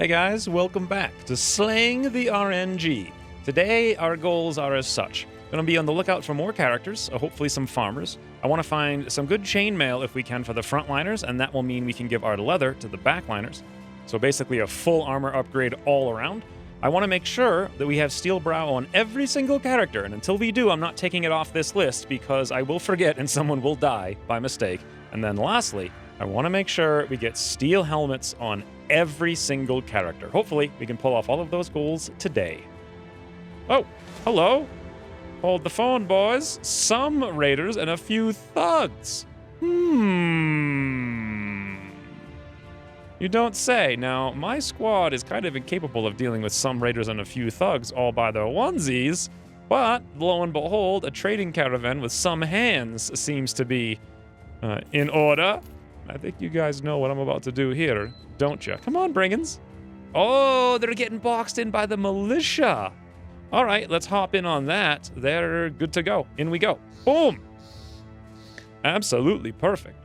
Hey guys, welcome back to Slaying the RNG. Today our goals are as such. Gonna be on the lookout for more characters, hopefully some farmers. I want to find some good chainmail if we can for the frontliners, and that will mean we can give our leather to the backliners. So basically a full armor upgrade all around. I want to make sure that we have steel brow on every single character, and until we do, I'm not taking it off this list because I will forget and someone will die by mistake. And then lastly, I want to make sure we get steel helmets on every single character. Hopefully, we can pull off all of those goals today. Oh, hello. Hold the phone, boys. Some raiders and a few thugs. You don't say. Now, my squad is kind of incapable of dealing with some raiders and a few thugs all by their onesies, but lo and behold, a trading caravan with some hands seems to be in order. I think you guys know what I'm about to do here, don't you? Come on, Brigands. Oh, they're getting boxed in by the militia. All right, let's hop in on that. They're good to go. In we go. Boom. Absolutely perfect.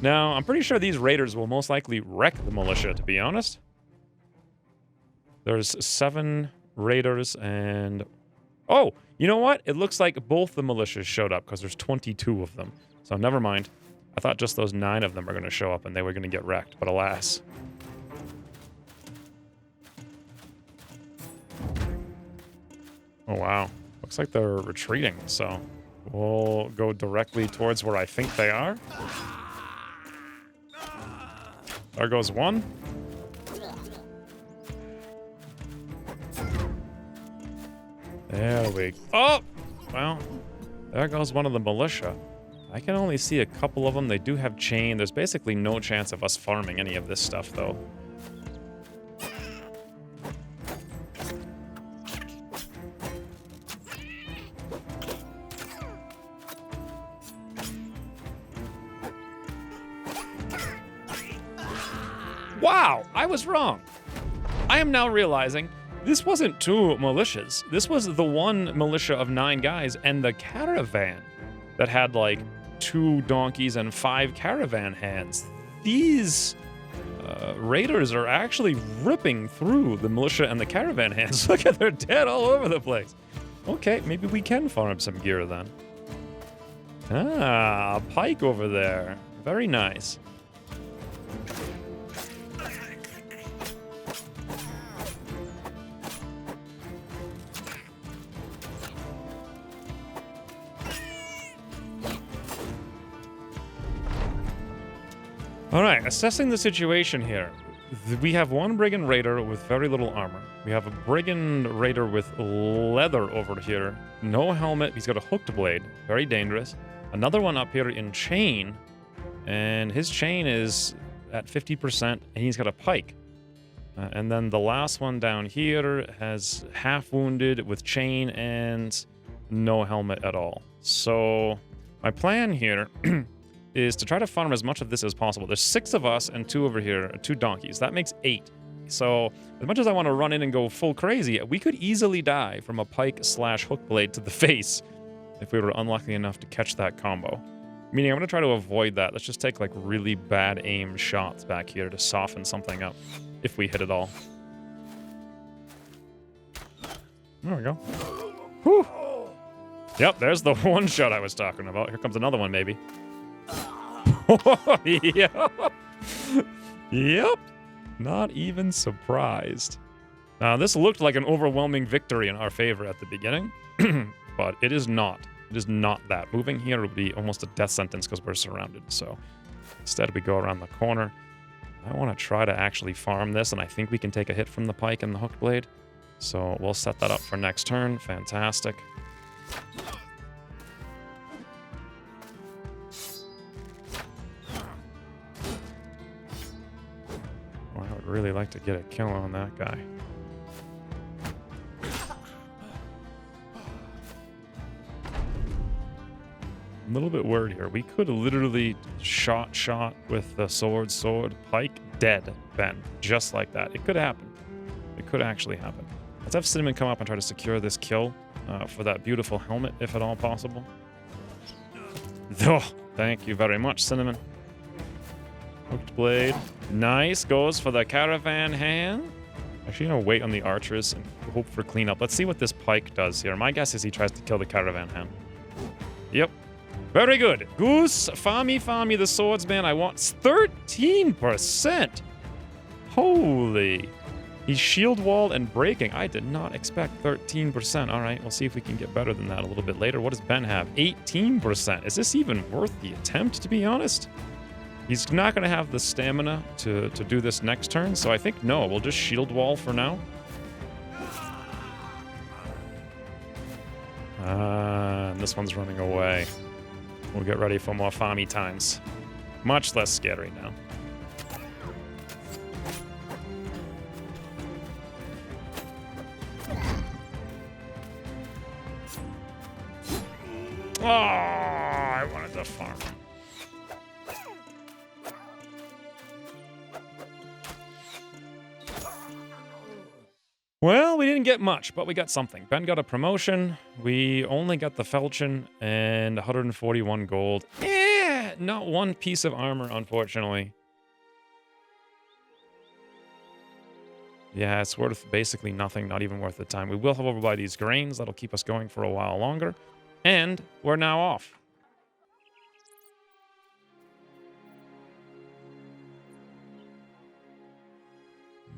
Now, I'm pretty sure these raiders will most likely wreck the militia, to be honest. There's 7 raiders and... Oh, you know what? It looks like both the militias showed up because there's 22 of them. So never mind. I thought just those 9 of them were going to show up and they were going to get wrecked, but alas. Oh, wow. Looks like they're retreating, so we'll go directly towards where I think they are. There goes one. There we go. Oh! Well, there goes one of the militia. I can only see a couple of them. They do have chain. There's basically no chance of us farming any of this stuff, though. Wow, I was wrong. I am now realizing this wasn't 2 militias. This was the one militia of 9 guys and the caravan that had like 2 donkeys and 5 caravan hands. These raiders are actually ripping through the militia and the caravan hands. Look at, they're dead all over the place. Okay, maybe we can farm some gear then. Ah, a pike over there. Very nice. All right, assessing the situation here. We have one brigand raider with very little armor. We have a brigand raider with leather over here. No helmet. He's got a hooked blade. Very dangerous. Another one up here in chain. And his chain is at 50%, and he's got a pike. And then the last one down here has half wounded with chain and no helmet at all. So my plan here... is to try to farm as much of this as possible. There's 6 of us and 2 over here, 2 donkeys. That makes 8. So as much as I want to run in and go full crazy, we could easily die from a pike/hook blade to the face if we were unlucky enough to catch that combo. Meaning I'm going to try to avoid that. Let's just take like really bad aim shots back here to soften something up if we hit it all. There we go. Whew. Yep, there's the one shot I was talking about. Here comes another one, maybe. Yep. Yep. Not even surprised. Now, this looked like an overwhelming victory in our favor at the beginning, but it is not. It is not that. Moving here would be almost a death sentence because we're surrounded. So instead, we go around the corner. I want to try to actually farm this, and I think we can take a hit from the pike and the hooked blade. So we'll set that up for next turn. Fantastic. I would really like to get a kill on that guy. A little bit worried here. We could have literally shot with the sword, pike, dead, Ben. Just like that. It could happen. It could actually happen. Let's have Cinnamon come up and try to secure this kill for that beautiful helmet, if at all possible. Oh, thank you very much, Cinnamon. Hooked blade. Nice. Goes for the caravan hand. Actually, gonna wait on the archers and hope for cleanup. Let's see what this pike does here. My guess is he tries to kill the caravan hand. Yep. Very good. Goose, Fami, the swordsman. I want 13%. Holy. He's shield wall and breaking. I did not expect 13%. All right, we'll see if we can get better than that a little bit later. What does Ben have? 18%. Is this even worth the attempt, to be honest? He's not going to have the stamina to do this next turn, so I think no. We'll just shield wall for now. And this one's running away. We'll get ready for more Fami times. Much less scary now. Oh, I wanted to farm. Well, we didn't get much, but we got something. Ben got a promotion. We only got the falchion and 141 gold. Not one piece of armor, unfortunately. Yeah, it's worth basically nothing, not even worth the time. We will, however, buy these grains. That'll keep us going for a while longer. And we're now off.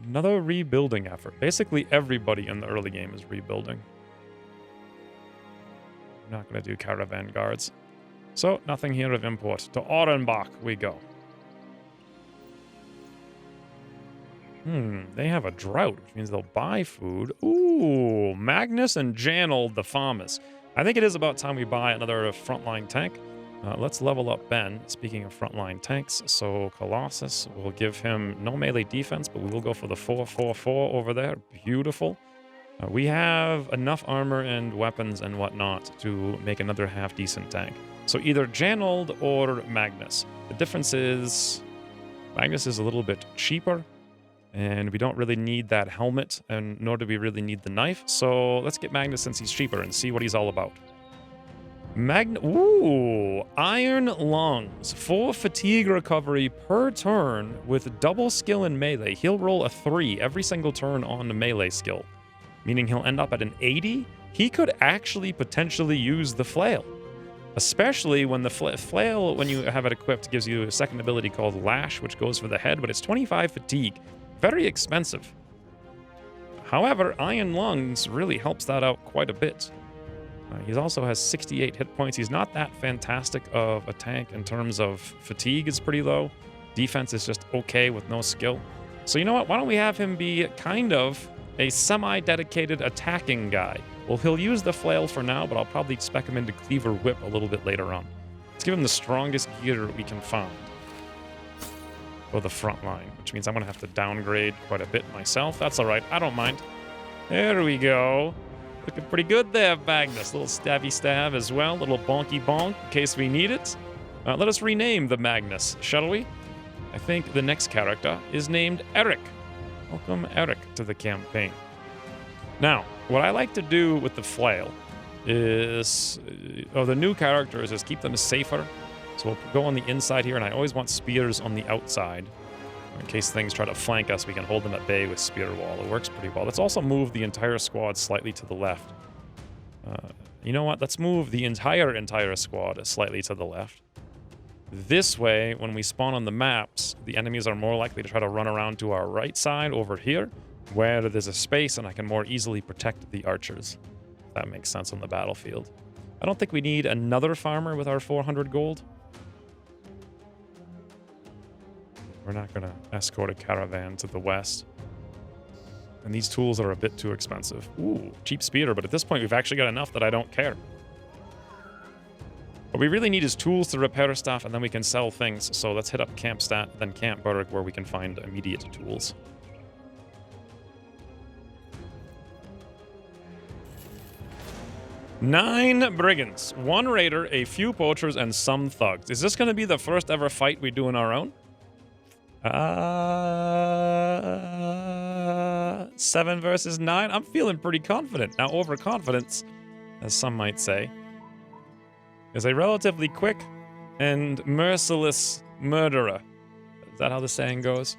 Another rebuilding effort. Basically, everybody in the early game is rebuilding. I'm not going to do caravan guards. So, nothing here of import. To Aurenbach we go. They have a drought, which means they'll buy food. Ooh, Magnus and Janald the farmers. I think it is about time we buy another frontline tank. Let's level up Ben, speaking of frontline tanks. So Colossus, we'll give him no melee defense, but we will go for the 4-4-4 over there. Beautiful. We have enough armor and weapons and whatnot to make another half-decent tank. So either Janald or Magnus. The difference is Magnus is a little bit cheaper, and we don't really need that helmet, and nor do we really need the knife. So let's get Magnus since he's cheaper and see what he's all about. Ooh, Iron Lungs. 4 fatigue recovery per turn with double skill in melee. He'll roll a 3 every single turn on the melee skill, meaning he'll end up at an 80. He could actually potentially use the flail, especially when the flail, when you have it equipped, gives you a second ability called Lash, which goes for the head, but it's 25 fatigue. Very expensive. However, Iron Lungs really helps that out quite a bit. He also has 68 hit points. He's not that fantastic of a tank in terms of fatigue is pretty low. Defense is just okay with no skill. So you know what? Why don't we have him be kind of a semi-dedicated attacking guy? Well, he'll use the flail for now, but I'll probably spec him into Cleaver Whip a little bit later on. Let's give him the strongest gear we can find for the front line, which means I'm going to have to downgrade quite a bit myself. That's all right. I don't mind. There we go. Looking pretty good there, Magnus. Little stabby stab as well. Little bonky bonk in case we need it. Let us rename the Magnus, shall we? I think the next character is named Eric. Welcome, Eric, to the campaign. Now, what I like to do with the flail is, the new characters is keep them safer. So we'll go on the inside here, and I always want spears on the outside. In case things try to flank us, we can hold them at bay with spear wall. It works pretty well. Let's also move the entire squad slightly to the left. You know what? Let's move the entire squad slightly to the left. This way, when we spawn on the maps, the enemies are more likely to try to run around to our right side over here, where there's a space and I can more easily protect the archers. If that makes sense on the battlefield. I don't think we need another farmer with our 400 gold. We're not going to escort a caravan to the west. And these tools are a bit too expensive. Ooh, cheap speeder, but at this point we've actually got enough that I don't care. What we really need is tools to repair stuff, and then we can sell things. So let's hit up Campstat, then Camp Berg, where we can find immediate tools. Nine brigands, 1 raider, a few poachers, and some thugs. Is this going to be the first ever fight we do on our own? 7 versus 9. I'm feeling pretty confident. Now, overconfidence, as some might say, is a relatively quick and merciless murderer. Is that how the saying goes?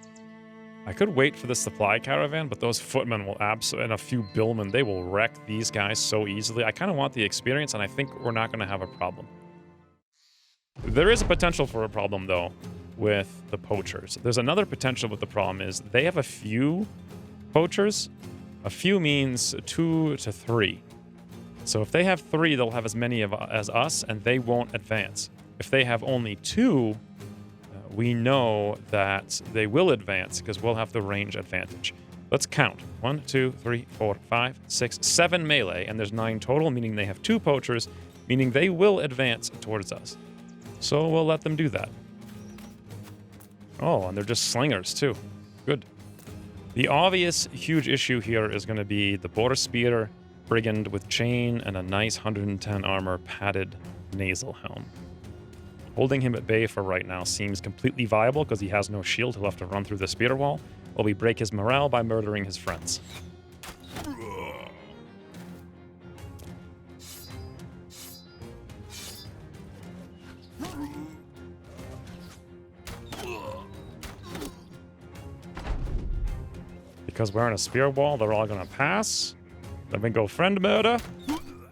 I could wait for the supply caravan, but those footmen will absolutely, and a few billmen, they will wreck these guys so easily. I kind of want the experience, and I think we're not going to have a problem. There is a potential for a problem, though, with the poachers. There's another potential with the problem is they have a few poachers. A few means 2 to 3. So if they have 3, they'll have as many as us, and they won't advance. If they have only 2, we know that they will advance because we'll have the range advantage. Let's count. 1, 2, 3, 4, 5, 6, 7 melee, and there's 9 total, meaning they have 2 poachers, meaning they will advance towards us. So we'll let them do that. Oh, and they're just slingers too. Good. The obvious huge issue here is going to be the Boar Spear Brigand with chain and a nice 110 armor padded nasal helm. Holding him at bay for right now seems completely viable because he has no shield. He'll have to run through the spear wall, while we break his morale by murdering his friends. Because we're in a spear wall, they're all gonna pass. Let me go friend murder.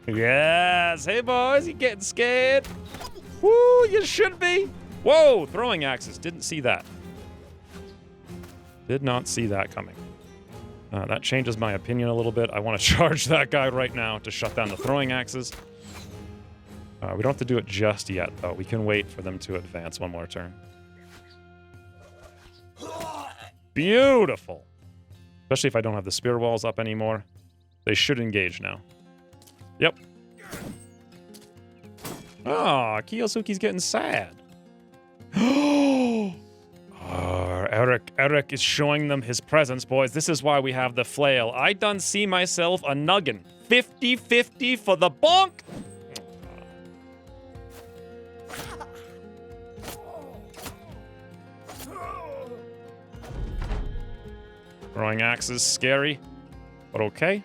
Yes! Hey boys, you getting scared? Woo, you should be. Whoa, throwing axes. Didn't see that. Did not see that coming. That changes my opinion a little bit. I want to charge that guy right now to shut down the throwing axes. We don't have to do it just yet, though. We can wait for them to advance one more turn. Beautiful. Especially if I don't have the spear walls up anymore. They should engage now. Yep. Ah, oh, Kiyosuke's getting sad. Oh, Eric is showing them his presence, boys. This is why we have the flail. I done see myself a nuggin. 50-50 for the bonk. Throwing axes, scary, but okay.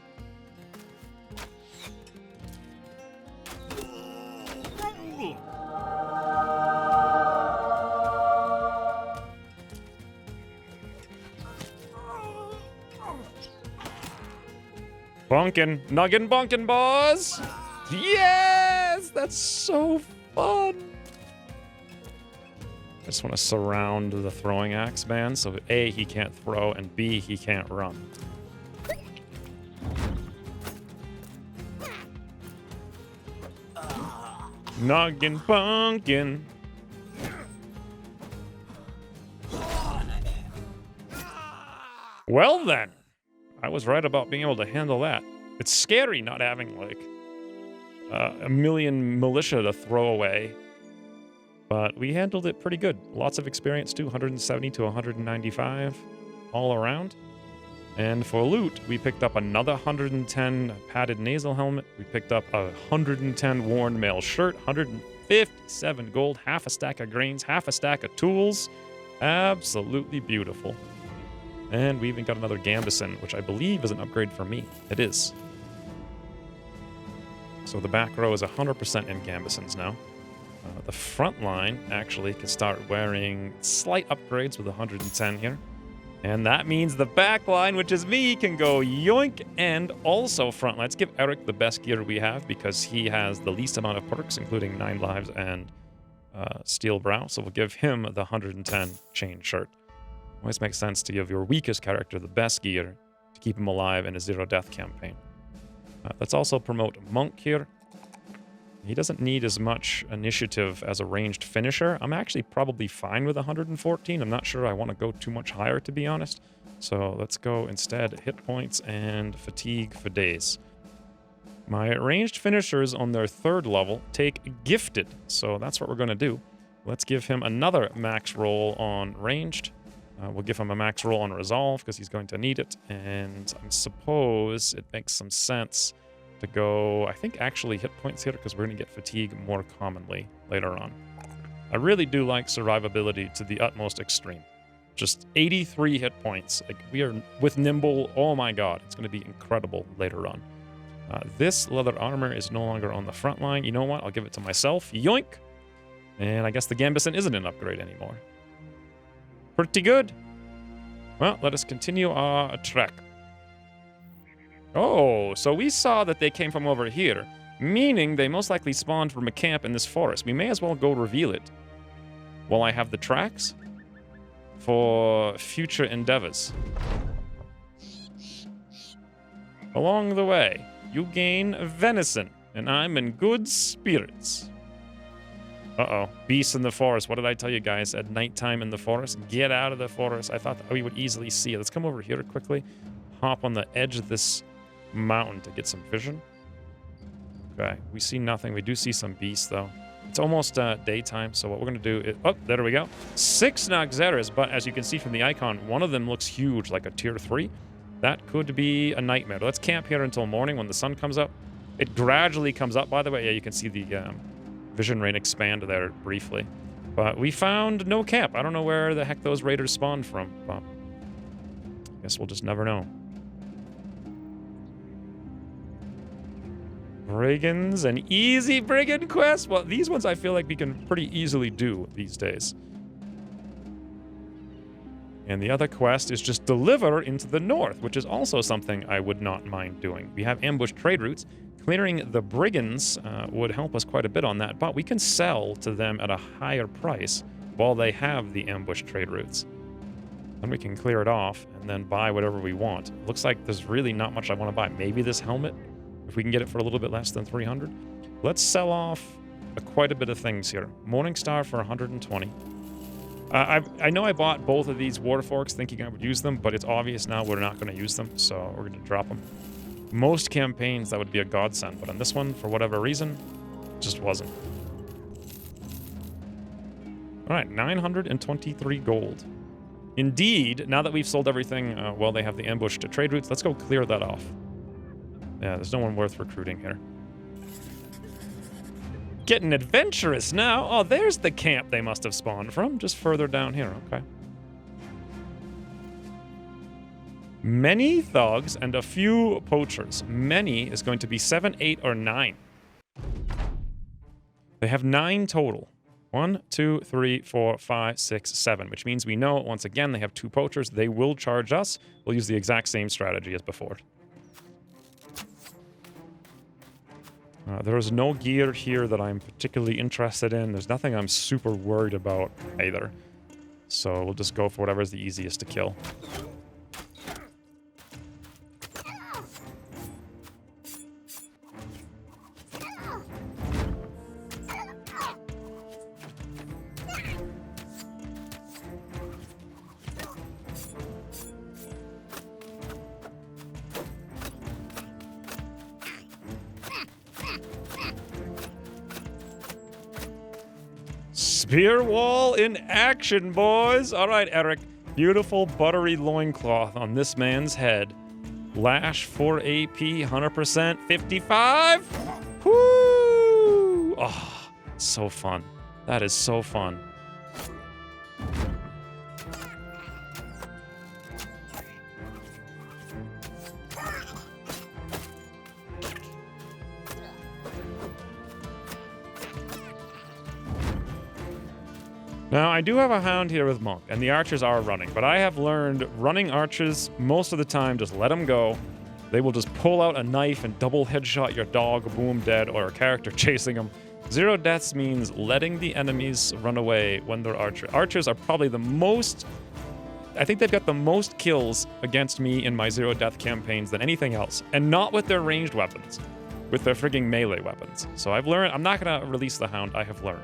Bonkin, nuggin, bonkin, boss! Yes! That's so fun! I just want to surround the throwing axe man so that A, he can't throw, and B, he can't run. Noggin, bonkin. Well then. I was right about being able to handle that. It's scary not having, like, a million militia to throw away. But we handled it pretty good. Lots of experience, too. 170 to 195 all around. And for loot, we picked up another 110 padded nasal helmet. We picked up a 110 worn mail shirt, 157 gold, half a stack of grains, half a stack of tools. Absolutely beautiful. And we even got another Gambison, which I believe is an upgrade for me. It is. So the back row is 100% in Gambisons now. The front line actually can start wearing slight upgrades with 110 here. And that means the back line, which is me, can go yoink. And also front line. Let's give Eric the best gear we have because he has the least amount of perks, including 9 lives and steel brow. So we'll give him the 110 chain shirt. Always makes sense to give your weakest character the best gear to keep him alive in a zero death campaign. Let's also promote Monk here. He doesn't need as much initiative as a ranged finisher. I'm actually probably fine with 114. I'm not sure I want to go too much higher, to be honest. So let's go instead hit points and fatigue for days. My ranged finishers on their 3rd level take gifted. So that's what we're going to do. Let's give him another max roll on ranged. We'll give him a max roll on resolve because he's going to need it. And I suppose it makes some sense to go, I think, actually hit points here because we're going to get fatigue more commonly later on. I really do like survivability to the utmost extreme. Just 83 hit points. Like, we are with Nimble. Oh my god, it's going to be incredible later on. This leather armor is no longer on the front line. You know what? I'll give it to myself. Yoink! And I guess the Gambison isn't an upgrade anymore. Pretty good. Well, let us continue our trek. Oh, so we saw that they came from over here, meaning they most likely spawned from a camp in this forest. We may as well go reveal it while I have the tracks for future endeavors. Along the way, you gain venison, and I'm in good spirits. Uh-oh, beasts in the forest. What did I tell you guys? At nighttime in the forest? Get out of the forest. I thought that we would easily see it. Let's come over here quickly. Hop on the edge of this mountain to get some vision. Okay, we see nothing. We do see some beasts, though. It's almost daytime, so what we're going to do is... Oh, there we go. 6 Noxeras, but as you can see from the icon, one of them looks huge, like a tier 3. That could be a nightmare. Let's camp here until morning when the sun comes up. It gradually comes up, by the way. Yeah, you can see the vision rate expand there briefly. But we found no camp. I don't know where the heck those raiders spawned from, but I guess we'll just never know. Brigands, an easy brigand quest? Well, these ones I feel like we can pretty easily do these days. And the other quest is just deliver into the north, which is also something I would not mind doing. We have ambush trade routes. Clearing the brigands would help us quite a bit on that, but we can sell to them at a higher price while they have the ambush trade routes. Then we can clear it off and then buy whatever we want. Looks like there's really not much I want to buy. Maybe this helmet, if we can get it for a little bit less than 300. Let's sell off quite a bit of things here. Morningstar for 120. I know I bought both of these water forks thinking I would use them, but it's obvious now we're not going to use them, so we're going to drop them. Most campaigns, that would be a godsend, but on this one, for whatever reason, just wasn't. All right, 923 gold. Indeed, now that we've sold everything, well, they have the ambush to trade routes, let's go clear that off. Yeah, there's no one worth recruiting here. Getting adventurous now. Oh, there's the camp they must have spawned from, just further down here, okay. Many thugs and a few poachers. Many is going to be 7, 8, or 9. They have 9 total. 1, 2, 3, 4, 5, 6, 7, which means we know, once again, they have 2 poachers. They will charge us. We'll use the exact same strategy as before. There's no gear here that I'm particularly interested in. There's nothing I'm super worried about either. So we'll just go for whatever's the easiest to kill. Spear wall in action, boys! Alright, Eric. Beautiful buttery loincloth on this man's head. Lash 4 AP, 100%, 55! Woo! Oh, so fun. That is so fun. Now, I do have a hound here with Monk, and the archers are running, but I have learned running archers, most of the time, just let them go. They will just pull out a knife and double headshot your dog, boom, dead, or a character chasing them. 0 deaths means letting the enemies run away when they're archers. Archers are probably the most... I think they've got the most kills against me in my 0 death campaigns than anything else, and not with their ranged weapons, with their frigging melee weapons. So I've learned... I'm not going to release the hound, I have learned.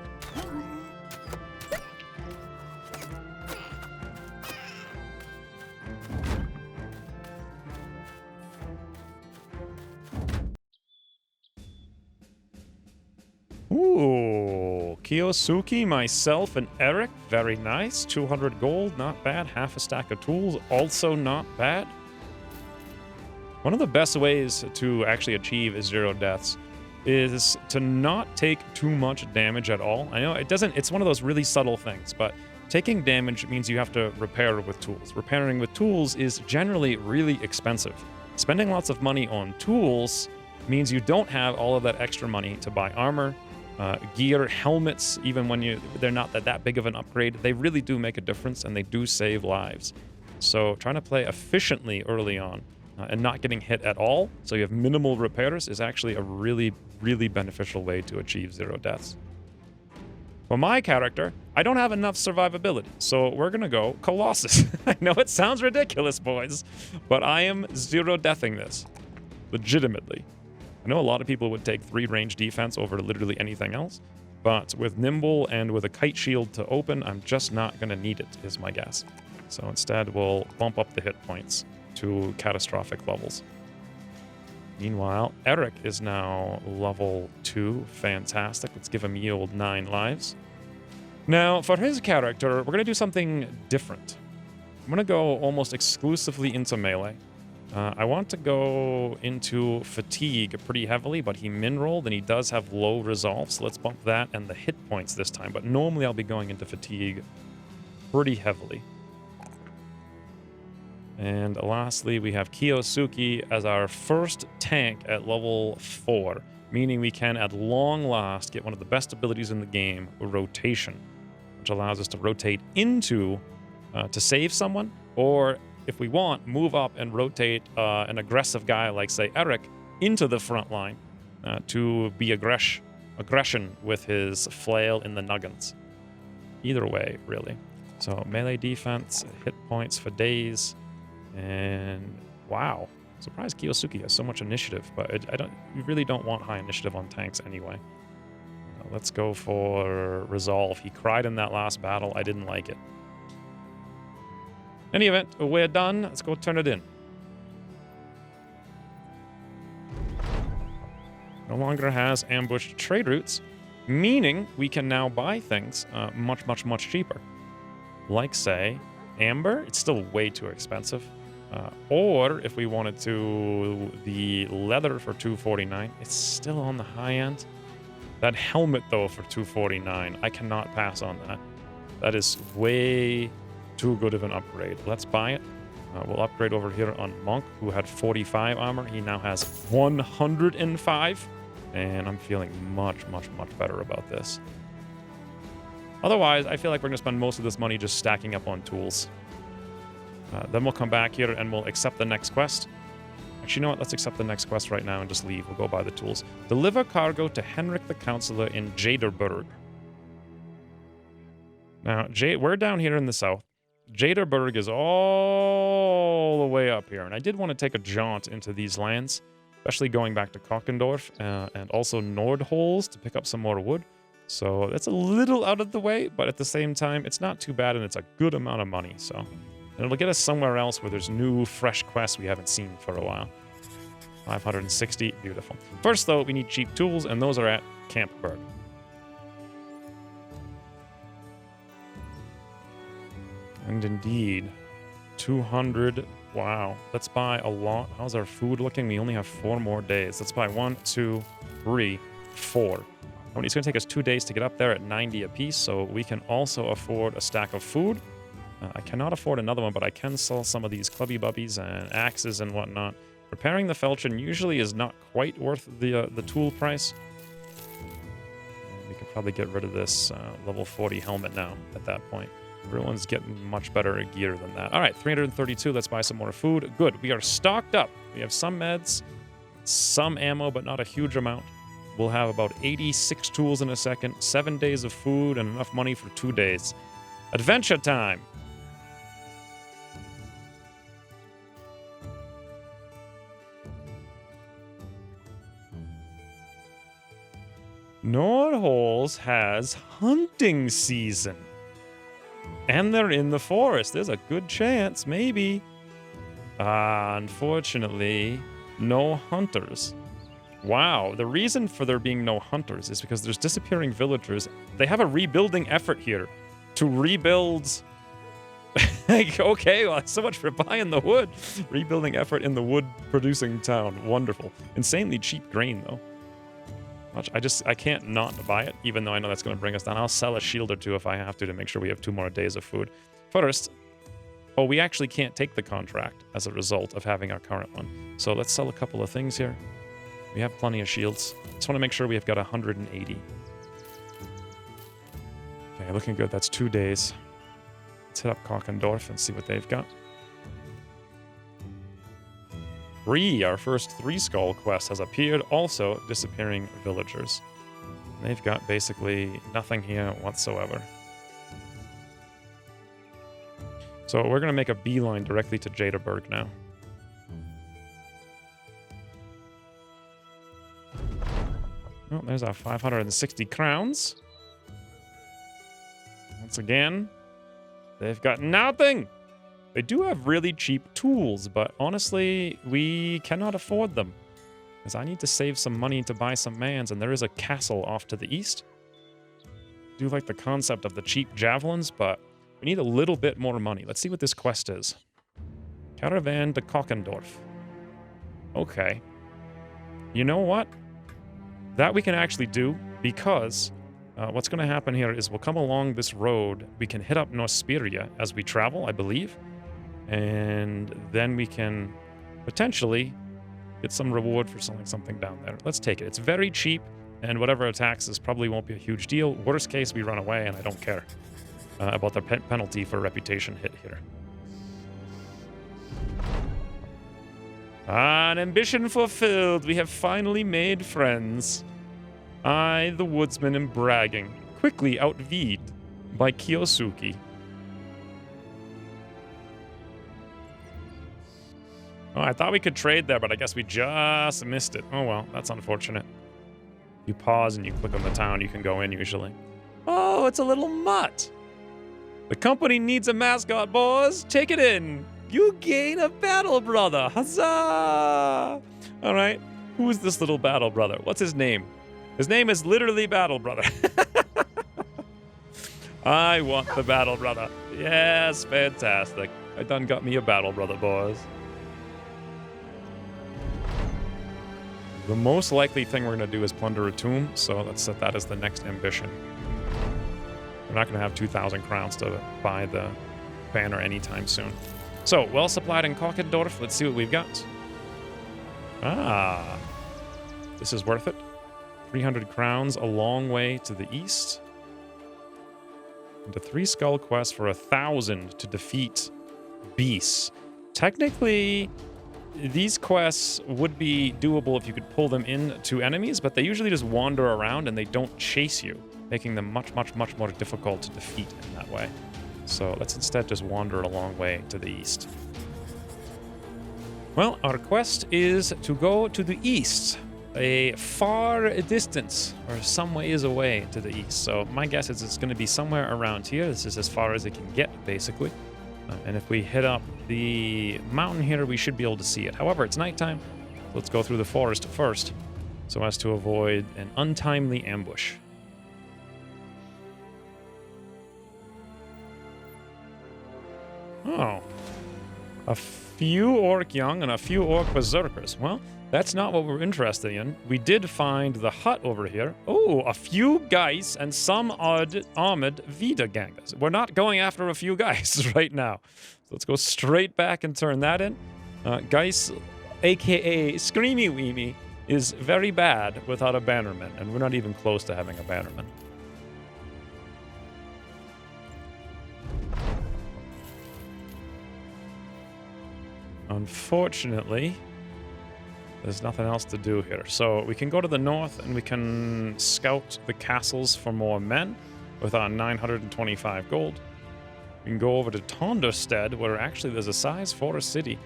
Ooh, Kiyosuke, myself, and Eric. Very nice. 200 gold, not bad. Half a stack of tools, also not bad. One of the best ways to actually achieve 0 deaths is to not take too much damage at all. I know it doesn't, it's one of those really subtle things, but taking damage means you have to repair with tools. Repairing with tools is generally really expensive. Spending lots of money on tools means you don't have all of that extra money to buy armor, Gear, helmets, even when they're not that big of an upgrade, they really do make a difference and they do save lives. So trying to play efficiently early on and not getting hit at all, so you have minimal repairs, is actually a really, really beneficial way to achieve 0 deaths. For my character, I don't have enough survivability, so we're gonna go Colossus. I know it sounds ridiculous, boys, but I am 0 deathing this. Legitimately. I know a lot of people would take 3 range defense over literally anything else, but with Nimble and with a Kite Shield to open, I'm just not gonna need it, is my guess. So instead, we'll bump up the hit points to catastrophic levels. Meanwhile, Eric is now level 2. Fantastic. Let's give him yield 9 lives. Now, for his character, we're going to do something different. I'm going to go almost exclusively into melee. I want to go into fatigue pretty heavily, but he min-rolled and he does have low resolve, so let's bump that and the hit points this time. But normally I'll be going into fatigue pretty heavily. And lastly, we have Kiyosuke as our first tank at level 4, meaning we can, at long last, get one of the best abilities in the game, rotation, which allows us to rotate into to save someone, or if we want, move up and rotate an aggressive guy like, say, Eric into the front line to be aggression with his flail in the nuggets. Either way, really. So melee defense, hit points for days. And wow, surprised Kiyosuke has so much initiative, but you really don't want high initiative on tanks anyway. Let's go for resolve. He cried in that last battle. I didn't like it. Any event, we're done. Let's go turn it in. No longer has ambushed trade routes, meaning we can now buy things much, much, much cheaper. Like, say, amber. It's still way too expensive. Or if we wanted to, the leather for $249, it's still on the high end. That helmet, though, for $249, I cannot pass on that. That is way too good of an upgrade. Let's buy it. We'll upgrade over here on Monk, who had 45 armor. He now has 105, and I'm feeling much, much, much better about this. Otherwise, I feel like we're going to spend most of this money just stacking up on tools. Then we'll come back here and we'll accept the next quest. Actually, you know what? Let's accept the next quest right now and just leave. We'll go buy the tools. Deliver cargo to Henrik the Counselor in Jaderberg. Now, we're down here in the south. Jaderberg is all the way up here. And I did want to take a jaunt into these lands, especially going back to Kockendorf and also Nordholz to pick up some more wood. So that's a little out of the way, but at the same time, it's not too bad and it's a good amount of money. So... and it'll get us somewhere else where there's new, fresh quests we haven't seen for a while. 560, beautiful. First, though, we need cheap tools, and those are at Campberg. And indeed, 200, wow. Let's buy a lot. How's our food looking? We only have 4 more days. Let's buy 1, 2, 3, 4. It's going to take us 2 days to get up there at 90 apiece, so we can also afford a stack of food. I cannot afford another one, but I can sell some of these clubby bubbies and axes and whatnot. Repairing the falchion usually is not quite worth the tool price. We could probably get rid of this level 40 helmet now at that point. Everyone's getting much better gear than that. All right, 332. Let's buy some more food. Good. We are stocked up. We have some meds, some ammo, but not a huge amount. We'll have about 86 tools in a second, 7 days of food, and enough money for 2 days. Adventure time. Nordholz has hunting season. And they're in the forest. There's a good chance, maybe. Unfortunately, no hunters. Wow, the reason for there being no hunters is because there's disappearing villagers. They have a rebuilding effort here to rebuild... like, okay, well, so much for buying the wood. Rebuilding effort in the wood-producing town. Wonderful. Insanely cheap grain, though. I can't not buy it, even though I know that's going to bring us down. I'll sell a shield or two if I have to make sure we have 2 more days of food. First, we actually can't take the contract as a result of having our current one. So let's sell a couple of things here. We have plenty of shields. Just want to make sure we have got 180. Okay, looking good. That's 2 days. Let's hit up Kockendorf and see what they've got. Our first 3 skull quest has appeared. Also, disappearing villagers. They've got basically nothing here whatsoever. So we're going to make a beeline directly to Jadaberg now. Oh, there's our 560 crowns. Once again, they've got nothing. They do have really cheap tools, but honestly, we cannot afford them. Because I need to save some money to buy some mans, and there is a castle off to the east. I do like the concept of the cheap javelins, but we need a little bit more money. Let's see what this quest is. Caravan to Kockendorf. Okay. You know what? That we can actually do, because what's going to happen here is we'll come along this road. We can hit up Nosperia as we travel, I believe. And then we can potentially get some reward for selling something down there. Let's take it. It's very cheap, and whatever attacks us probably won't be a huge deal. Worst case, we run away, and I don't care about the penalty for reputation hit here. An ambition fulfilled. We have finally made friends. I, the woodsman, am bragging. Quickly outvied by Kiyosuke. Oh, I thought we could trade there, but I guess we just missed it. Oh well, that's unfortunate. You pause and you click on the town, you can go in usually. Oh, it's a little mutt. The company needs a mascot, boys. Take it in. You gain a battle brother. Huzzah! All right. Who is this little battle brother? What's his name? His name is literally Battle Brother. I want the battle brother. Yes, fantastic. I done got me a battle brother, boys. The most likely thing we're going to do is plunder a tomb, so let's set that as the next ambition. We're not going to have 2,000 crowns to buy the banner anytime soon. So, well supplied in Kockendorf. Let's see what we've got. Ah, this is worth it. 300 crowns, a long way to the east. And a 3 skull quest for 1,000 to defeat beasts. Technically, these quests would be doable if you could pull them into enemies, but they usually just wander around and they don't chase you, making them much, much, much more difficult to defeat in that way. So let's instead just wander a long way to the east. Well, our quest is to go to the east, a far distance, or some ways away to the east. So my guess is it's going to be somewhere around here. This is as far as it can get, basically. And if we hit up the mountain here, we should be able to see it. However, it's nighttime. Let's go through the forest first, so as to avoid an untimely ambush. Oh. A few orc young and a few orc berserkers. Well, that's not what we're interested in. We did find the hut over here. Oh, a few guys and some odd armored Wiedergangers. We're not going after a few guys right now. So let's go straight back and turn that in. Guys, a.k.a. Screamy Weemy, is very bad without a bannerman, and we're not even close to having a bannerman. Unfortunately, there's nothing else to do here. So we can go to the north and we can scout the castles for more men with our 925 gold. We can go over to Tonderstead, where actually there's a size for a city.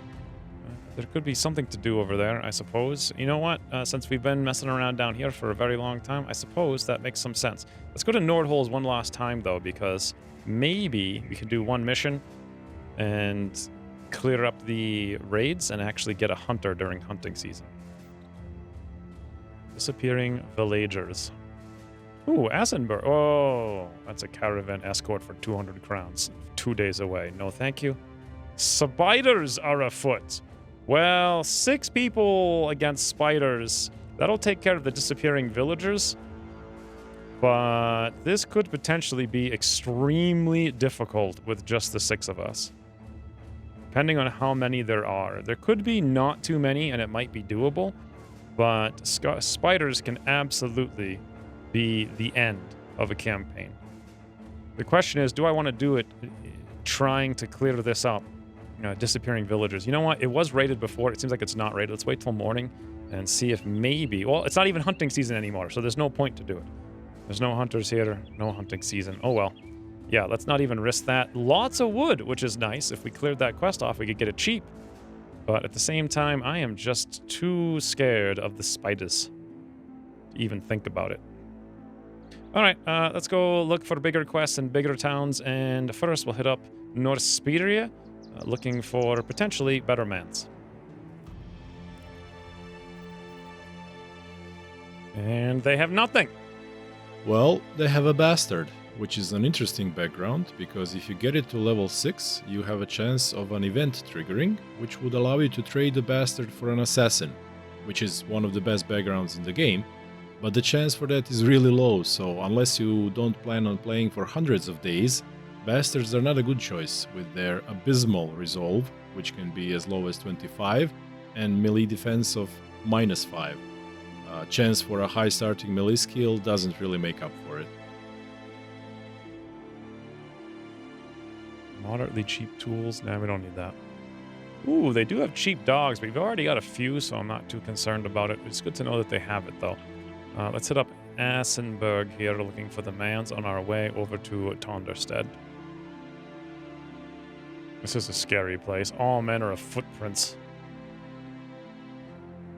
There could be something to do over there, I suppose. You know what? Since we've been messing around down here for a very long time, I suppose that makes some sense. Let's go to Nordholz one last time, though, because maybe we can do one mission and clear up the raids and actually get a hunter during hunting season. Disappearing villagers. Ooh, Assenberg. Oh, that's a caravan escort for 200 crowns. 2 days away. No, thank you. Spiders are afoot. Well, 6 people against spiders. That'll take care of the disappearing villagers. But this could potentially be extremely difficult with just the 6 of us. Depending on how many there are. There could be not too many, and it might be doable. But spiders can absolutely be the end of a campaign. The question is, do I want to do it trying to clear this up? Disappearing villagers. You know what? It was raided before. It seems like it's not raided. Let's wait till morning and see if maybe... Well, it's not even hunting season anymore, so there's no point to do it. There's no hunters here. No hunting season. Oh, well. Yeah, let's not even risk that. Lots of wood, which is nice. If we cleared that quest off, we could get it cheap. But at the same time, I am just too scared of the spiders to even think about it. All right, let's go look for bigger quests in bigger towns. And first, we'll hit up North Speria, looking for potentially better mans. And they have nothing. Well, they have a bastard, which is an interesting background, because if you get it to level 6, you have a chance of an event triggering, which would allow you to trade the bastard for an assassin, which is one of the best backgrounds in the game, but the chance for that is really low, so unless you don't plan on playing for hundreds of days, bastards are not a good choice with their abysmal resolve, which can be as low as 25, and melee defense of -5. Chance for a high starting melee skill doesn't really make up for it. Moderately cheap tools. Nah, we don't need that. Ooh, they do have cheap dogs, but we've already got a few, so I'm not too concerned about it. It's good to know that they have it, though. Let's hit up Assenberg here, looking for the mans on our way over to Tonderstead. This is a scary place. All manner of footprints.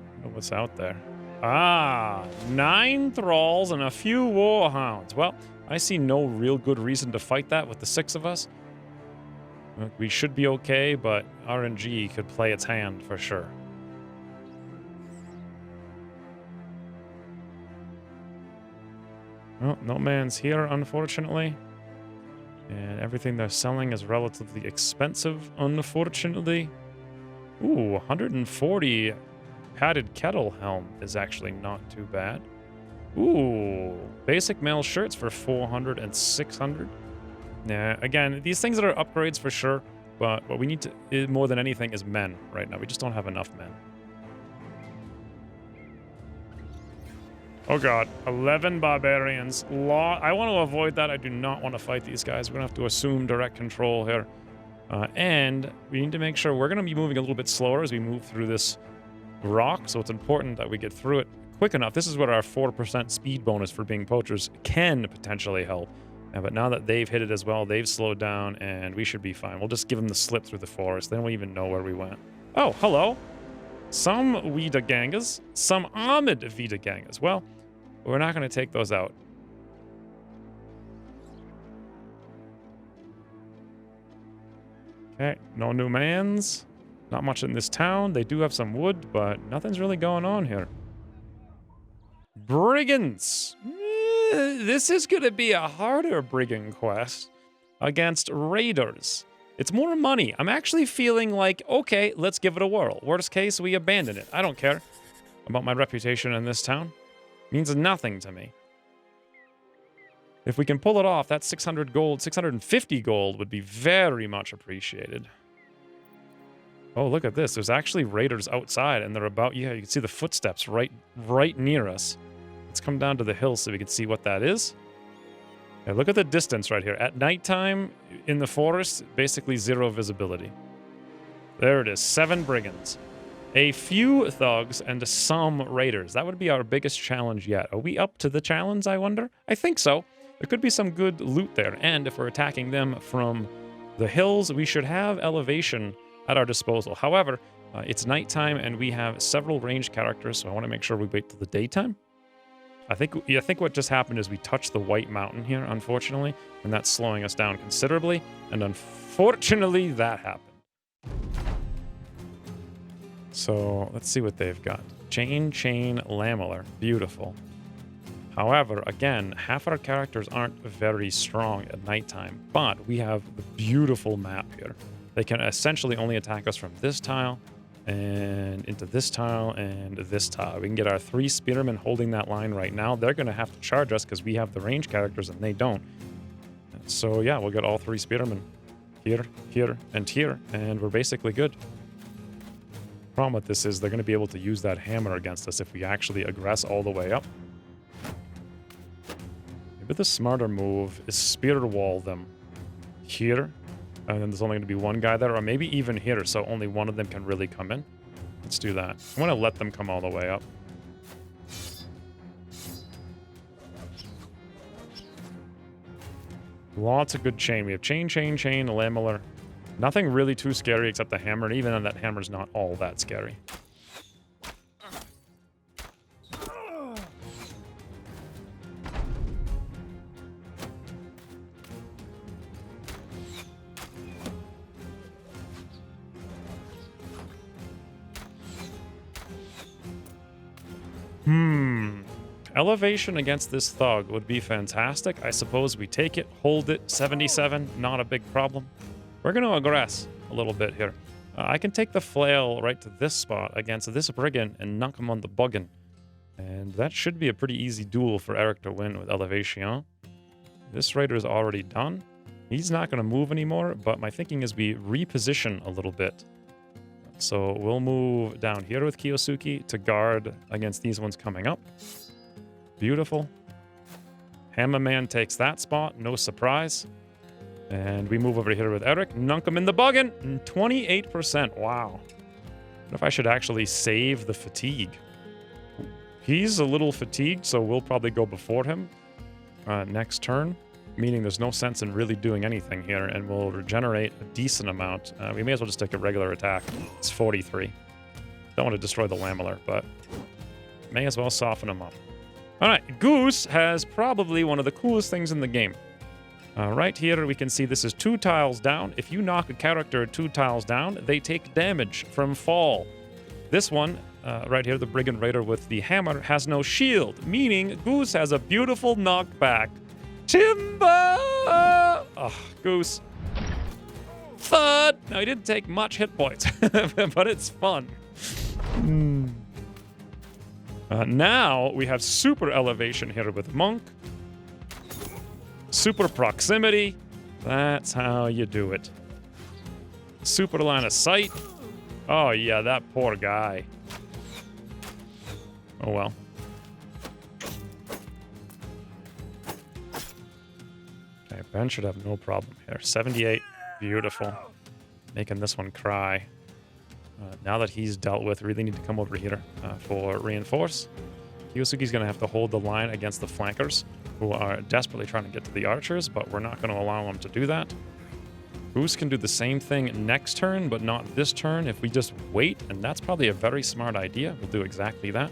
I don't know what's out there. Ah, 9 thralls and a few warhounds. Well, I see no real good reason to fight that with the 6 of us. We should be okay, but RNG could play its hand for sure. Well, no man's here, unfortunately. And everything they're selling is relatively expensive, unfortunately. Ooh, 140 padded kettle helm is actually not too bad. Ooh, basic male shirts for 400 and 600. Nah, again, these things are upgrades for sure, but what we need to, more than anything, is men right now. We just don't have enough men. Oh god, 11 barbarians. I want to avoid that. I do not want to fight these guys. We're going to have to assume direct control here. And we need to make sure we're going to be moving a little bit slower as we move through this rock, so it's important that we get through it quick enough. This is where our 4% speed bonus for being poachers can potentially help. But now that they've hit it as well, they've slowed down, and we should be fine. We'll just give them the slip through the forest. They don't even know where we went. Oh, hello. Some Wiedagangas, some armored Wiedagangas. Well, we're not going to take those out. Okay, no new mans. Not much in this town. They do have some wood, but nothing's really going on here. Brigands. This is going to be a harder brigand quest against raiders. It's more money. I'm actually feeling like, okay, let's give it a whirl. Worst case, we abandon it. I don't care about my reputation in this town. It means nothing to me. If we can pull it off, that 600 gold, 650 gold would be very much appreciated. Oh, look at this. There's actually raiders outside, and they're about... Yeah, you can see the footsteps right near us. Let's come down to the hill so we can see what that is. Yeah, look at the distance right here. At nighttime, in the forest, basically zero visibility. There it is. 7 brigands. A few thugs and some raiders. That would be our biggest challenge yet. Are we up to the challenge, I wonder? I think so. There could be some good loot there. And if we're attacking them from the hills, we should have elevation at our disposal. However, it's nighttime and we have several ranged characters, so I want to make sure we wait till the daytime. I think what just happened is we touched the White Mountain here, unfortunately, and that's slowing us down considerably, and unfortunately that happened. So let's see what they've got. Chain Lameler. Beautiful. However, again, half our characters aren't very strong at nighttime, but we have the beautiful map here. They can essentially only attack us from this tile and into this tile and this tile. We can get our 3 spearmen holding that line right now. They're going to have to charge us because we have the range characters and they don't. So yeah, we'll get all 3 spearmen here, here, and here, and we're basically good. Problem with this is they're going to be able to use that hammer against us if we actually aggress all the way up. Maybe the smarter move is spear wall them here, and then there's only going to be one guy there, or maybe even here, so only one of them can really come in. Let's do that. I want to let them come all the way up. Lots of good chain. We have chain, lamellar. Nothing really too scary except the hammer, and even then that hammer's not all that scary. Elevation against this thug would be fantastic. I suppose we take it, hold it, 77, not a big problem. We're going to aggress a little bit here. I can take the flail right to this spot against this brigand and knock him on the buggin. And that should be a pretty easy duel for Eric to win with elevation. This raider is already done. He's not going to move anymore, but my thinking is we reposition a little bit. So we'll move down here with Kiyosuke to guard against these ones coming up. Beautiful. Hammerman takes that spot, no surprise. And we move over here with Eric. Nunk him in the buggin. 28%. Wow. What if I should actually save the fatigue? He's a little fatigued, so we'll probably go before him next turn. Meaning there's no sense in really doing anything here, and we'll regenerate a decent amount. We may as well just take a regular attack. It's 43. Don't want to destroy the lamellar, but may as well soften him up. All right, Goose has probably one of the coolest things in the game. Right here, we can see this is 2 tiles down. If you knock a character 2 tiles down, they take damage from fall. This one, right here, the Brigand Raider with the hammer, has no shield, meaning Goose has a beautiful knockback. Timber! Oh, Goose. Thud! Now, he didn't take much hit points, but it's fun. Now we have super elevation here with Monk. Super proximity. That's how you do it. Super line of sight. Oh yeah, that poor guy. Oh well. Okay, Ben should have no problem here. 78. Beautiful. Making this one cry. Now that he's dealt with, really need to come over here for reinforce. Kiyosuke's going to have to hold the line against the flankers, who are desperately trying to get to the archers, but we're not going to allow them to do that. Goose can do the same thing next turn, but not this turn if we just wait, and that's probably a very smart idea. We'll do exactly that.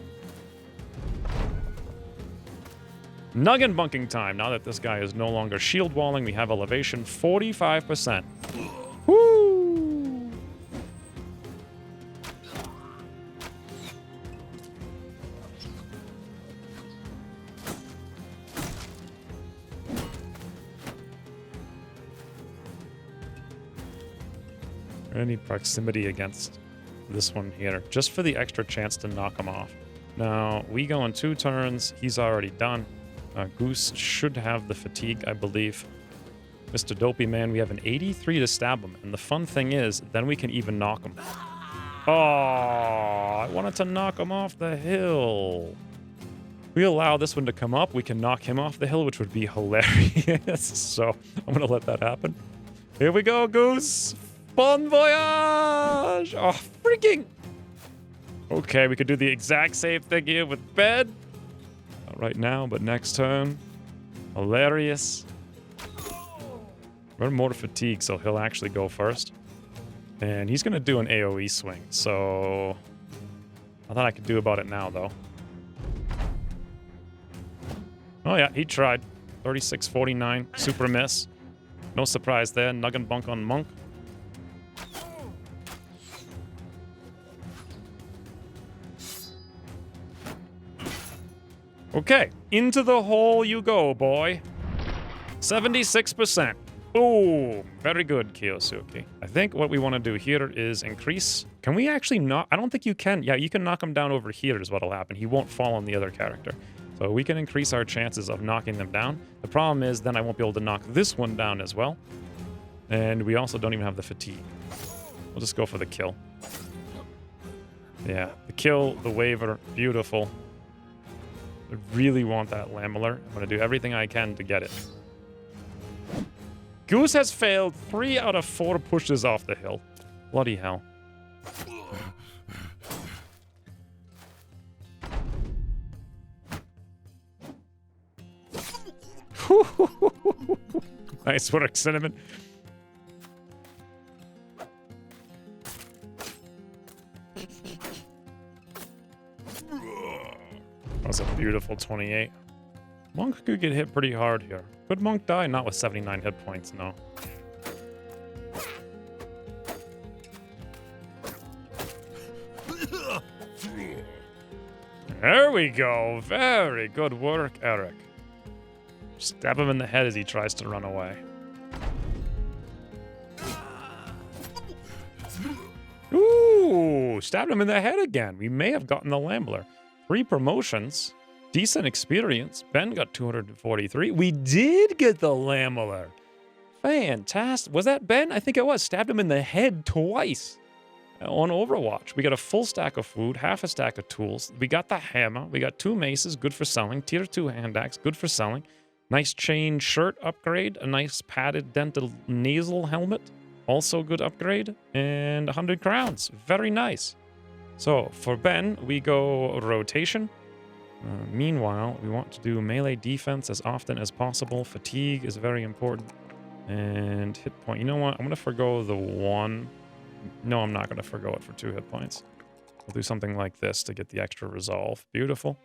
Nuggin bunking time. Now that this guy is no longer shield walling, we have elevation 45%. Woo! Any proximity against this one here, just for the extra chance to knock him off. Now, we go in 2 turns. He's already done. Goose should have the fatigue, I believe. Mr. Dopey Man, we have an 83 to stab him. And the fun thing is, then we can even knock him. Oh, I wanted to knock him off the hill. We allow this one to come up. We can knock him off the hill, which would be hilarious. So I'm going to let that happen. Here we go, Goose. Bon voyage! Oh, freaking! Okay, we could do the exact same thing here with Ben. Not right now, but next turn. Hilarious. We're more fatigue, so he'll actually go first. And he's going to do an AoE swing, so... I thought I could do about it now, though. Oh yeah, he tried. 36-49, super miss. No surprise there, Nuggin bunk on Monk. Okay, into the hole you go, boy. 76%. Boom. Very good, Kiyosuke. I think what we want to do here is increase... Can we actually knock... I don't think you can. Yeah, you can knock him down over here is what'll happen. He won't fall on the other character. So we can increase our chances of knocking them down. The problem is then I won't be able to knock this one down as well. And we also don't even have the fatigue. We'll just go for the kill. Yeah, the kill, the waver, beautiful. I really want that lamellar. I'm going to do everything I can to get it. Goose has failed 3 out of 4 pushes off the hill. Bloody hell. Nice work, Cinnamon. That was a beautiful 28. Monk could get hit pretty hard here. Could Monk die? Not with 79 hit points, no. There we go. Very good work, Eric. Stab him in the head as he tries to run away. Ooh, stabbed him in the head again. We may have gotten the Lambler. 3 promotions. Decent experience. Ben got 243. We did get the Lambler. Fantastic. Was that Ben? I think it was. Stabbed him in the head twice. On Overwatch, we got a full stack of food, half a stack of tools. We got the hammer. We got 2 maces, good for selling. Tier 2 hand axe, good for selling. Nice chain shirt upgrade. A nice padded dental nasal helmet, also good upgrade. And 100 crowns. Very nice. So for Ben, we go rotation. Meanwhile, we want to do melee defense as often as possible. Fatigue is very important. And hit point. You know what? I'm going to forgo the 1. No, I'm not going to forgo it for 2 hit points. We'll do something like this to get the extra resolve. Beautiful.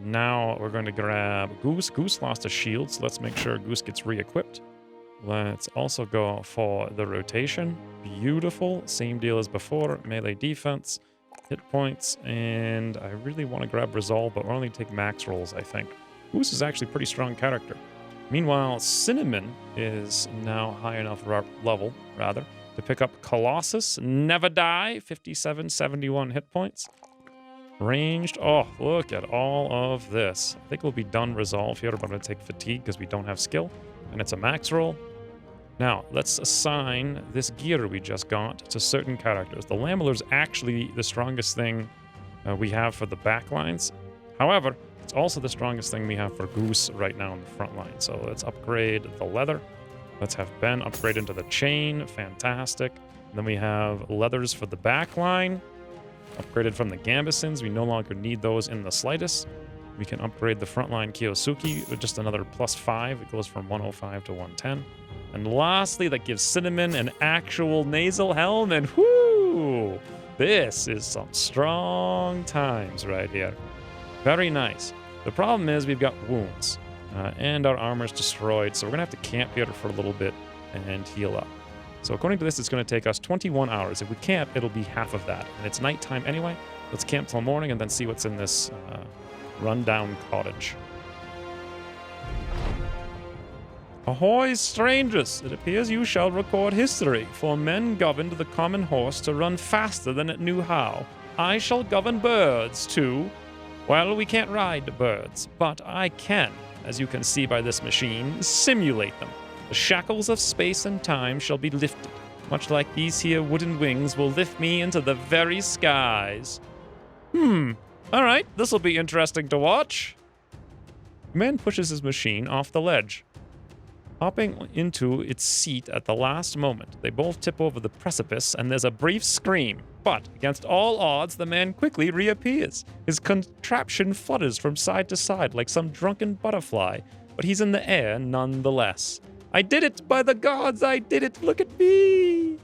Now we're going to grab Goose. Goose lost a shield, so let's make sure Goose gets re-equipped. Let's also go for the rotation. Beautiful. Same deal as before. Melee defense, hit points, and I really want to grab resolve, but we'll only take max rolls, I think. Goose is actually a pretty strong character. Meanwhile, Cinnamon is now high enough level, to pick up Colossus, Never Die, 57, 71 hit points. Ranged, oh, look at all of this. I think we'll be done resolve here, but I'm going to take fatigue because we don't have skill, and it's a max roll. Now, let's assign this gear we just got to certain characters. The Lamellar's actually the strongest thing we have for the back lines. However, it's also the strongest thing we have for Goose right now in the front line. So let's upgrade the leather. Let's have Ben upgrade into the chain. Fantastic. And then we have leathers for the back line. Upgraded from the Gambesons. We no longer need those in the slightest. We can upgrade the frontline Kiyosuke with just another +5. It goes from 105 to 110. And lastly, that gives Cinnamon an actual nasal helmet. Whoo! This is some strong times right here. Very nice. The problem is we've got wounds. And our armor's destroyed, so we're going to have to camp here for a little bit and heal up. So according to this, it's going to take us 21 hours. If we camp, it'll be half of that. And it's nighttime anyway. Let's camp till morning and then see what's in this rundown cottage. Ahoy, strangers! It appears you shall record history, for men governed the common horse to run faster than it knew how. I shall govern birds, too. Well, we can't ride birds, but I can, as you can see by this machine, simulate them. The shackles of space and time shall be lifted, much like these here wooden wings will lift me into the very skies. Alright, this'll be interesting to watch. Man pushes his machine off the ledge, hopping into its seat at the last moment. They both tip over the precipice, and there's a brief scream. But, against all odds, the man quickly reappears. His contraption flutters from side to side like some drunken butterfly, but he's in the air nonetheless. I did it! By the gods, I did it! Look at me!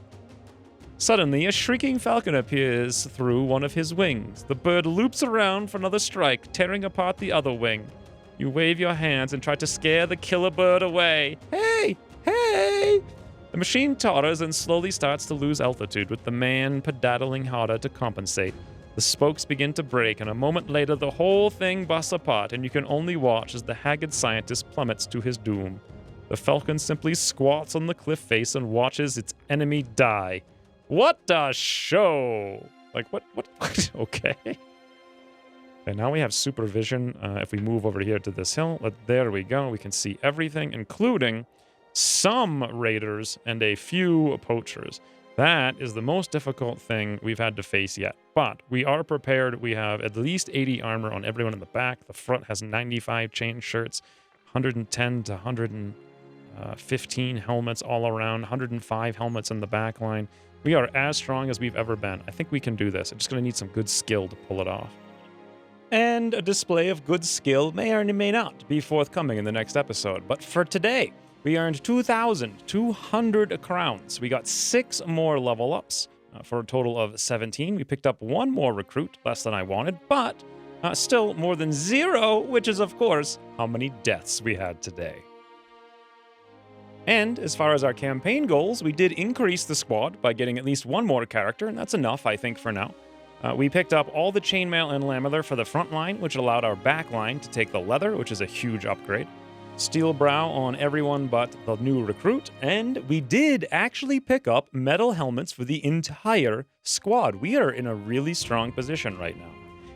Suddenly, a shrieking falcon appears through one of his wings. The bird loops around for another strike, tearing apart the other wing. You wave your hands and try to scare the killer bird away. Hey! Hey! The machine totters and slowly starts to lose altitude, with the man pedaling harder to compensate. The spokes begin to break, and a moment later the whole thing busts apart, and you can only watch as the haggard scientist plummets to his doom. The falcon simply squats on the cliff face and watches its enemy die. What a show! Like, what? Okay. And now we have supervision. If we move over here to this hill, there we go. We can see everything, including some raiders and a few poachers. That is the most difficult thing we've had to face yet. But we are prepared. We have at least 80 armor on everyone in the back. The front has 95 chain shirts, 110 to 115 helmets all around, 105 helmets in the back line. We are as strong as we've ever been. I think we can do this. I'm just going to need some good skill to pull it off. And a display of good skill may or may not be forthcoming in the next episode. But for today, we earned 2,200 crowns. We got 6 more level ups for a total of 17. We picked up 1 more recruit, less than I wanted, but still more than 0, which is, of course, how many deaths we had today. And as far as our campaign goals, we did increase the squad by getting at least 1 more character, and that's enough, I think, for now. We picked up all the chainmail and lamellar for the front line, which allowed our back line to take the leather, which is a huge upgrade. Steel brow on everyone but the new recruit, and we did actually pick up metal helmets for the entire squad. We are in a really strong position right now.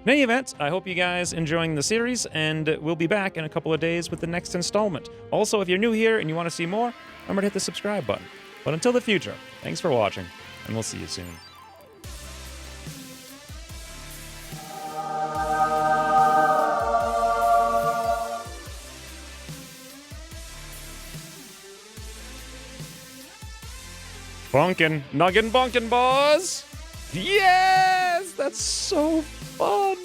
In any event, I hope you guys enjoying the series, and we'll be back in a couple of days with the next installment. Also, if you're new here and you want to see more, remember to hit the subscribe button. But until the future, thanks for watching, and we'll see you soon. Bonkin, nuggin bonkin, boss! Yes! That's so fun!